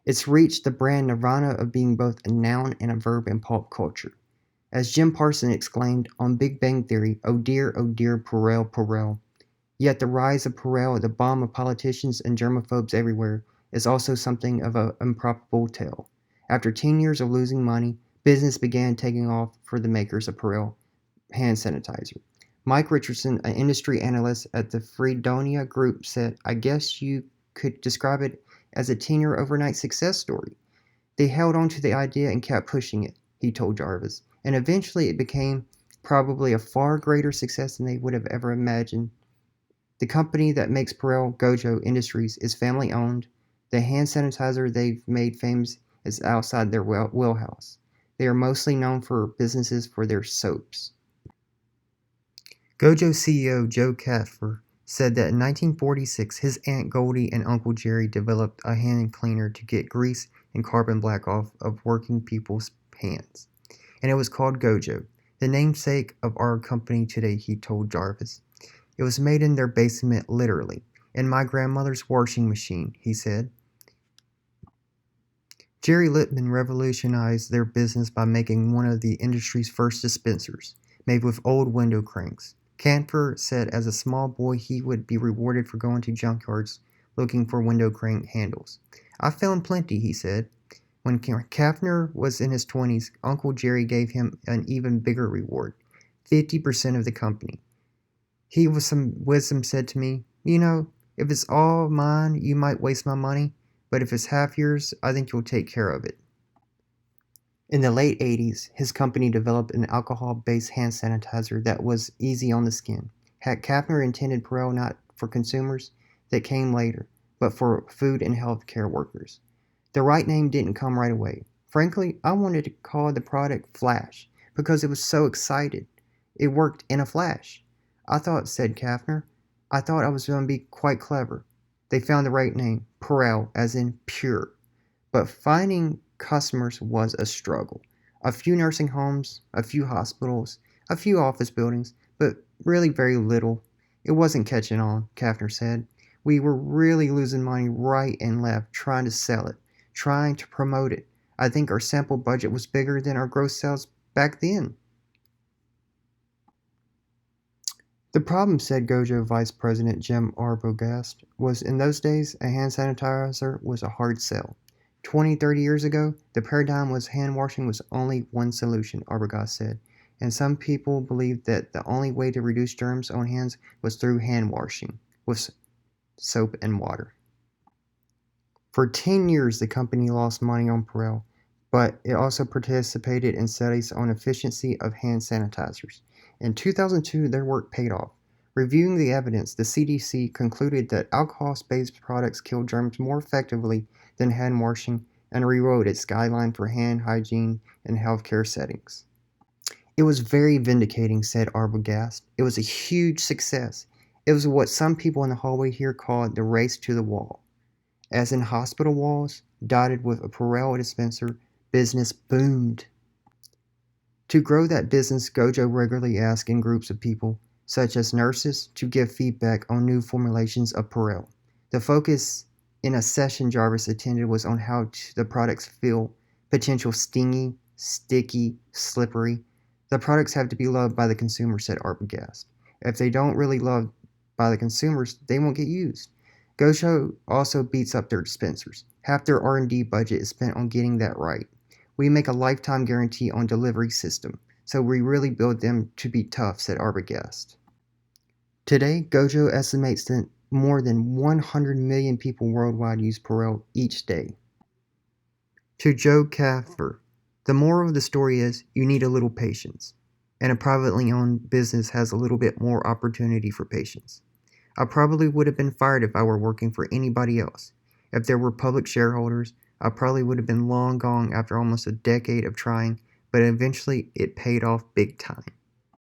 It's reached the brand nirvana of being both a noun and a verb in pop culture. As Jim Parsons exclaimed on Big Bang Theory, oh dear, Purell, Purell. Yet the rise of Purell, the bomb of politicians and germaphobes everywhere, is also something of an improbable tale. After 10 years of losing money, business began taking off for the makers of Purell hand sanitizer. Mike Richardson, an industry analyst at the Freedonia Group, said, I guess you could describe it as a 10-year overnight success story. They held on to the idea and kept pushing it, he told Jarvis, and eventually it became probably a far greater success than they would have ever imagined. The company that makes Purell, Gojo Industries, is family owned. The hand sanitizer they've made famous is outside their wheelhouse. They are mostly known for businesses for their soaps. Gojo CEO Joe Kaffer said that in 1946 his Aunt Goldie and Uncle Jerry developed a hand cleaner to get grease and carbon black off of working people's hands, and it was called Gojo, the namesake of our company today, he told Jarvis. It was made in their basement, literally, in my grandmother's washing machine, he said. Jerry Lippman revolutionized their business by making one of the industry's first dispensers, made with old window cranks. Canfer said as a small boy he would be rewarded for going to junkyards looking for window crank handles. I found plenty, he said. When Kaffner was in his 20s, Uncle Jerry gave him an even bigger reward, 50% of the company. He with some wisdom said to me, you know, if it's all mine, you might waste my money, but if it's half yours, I think you'll take care of it. In the late 80s, his company developed an alcohol-based hand sanitizer that was easy on the skin. Had Kaffner intended Purell not for consumers, that came later, but for food and health care workers. The right name didn't come right away. Frankly, I wanted to call the product Flash because it was so excited. It worked in a flash. I thought, said Kaffner, I thought I was going to be quite clever. They found the right name, Purell, as in pure. But finding customers was a struggle. A few nursing homes, a few hospitals, a few office buildings, but really very little. It wasn't catching on, Kaffner said. We were really losing money right and left trying to sell it, trying to promote it. I think our sample budget was bigger than our gross sales back then. The problem, said Gojo Vice President Jim Arbogast, was in those days a hand sanitizer was a hard sell. 20, 30 years ago, the paradigm was hand washing was only one solution, Arbogast said, and some people believed that the only way to reduce germs on hands was through hand washing with soap and water. For 10 years, the company lost money on Purell, but it also participated in studies on efficiency of hand sanitizers. In 2002, their work paid off. Reviewing the evidence, the CDC concluded that alcohol-based products kill germs more effectively than hand washing and rewrote its guideline for hand hygiene in healthcare settings. It was very vindicating, said Arbogast. It was a huge success. It was what some people in the hallway here called the race to the wall. As in hospital walls, dotted with a Purell dispenser, business boomed. To grow that business, Gojo regularly asked in groups of people, such as nurses, to give feedback on new formulations of Purell. The focus in a session Jarvis attended was on how the products feel, potential stingy, sticky, slippery. The products have to be loved by the consumer, said Arbogast. If they don't really loved by the consumers, they won't get used. Gojo also beats up their dispensers. Half their R&D budget is spent on getting that right. We make a lifetime guarantee on delivery system, so we really build them to be tough, said Arbogast. Today, Gojo estimates that more than 100 million people worldwide use Purell each day. To Joe Kaffer, the moral of the story is you need a little patience, and a privately owned business has a little bit more opportunity for patience. I probably would have been fired if I were working for anybody else. If there were public shareholders, I probably would have been long gone after almost a decade of trying, but eventually it paid off big time.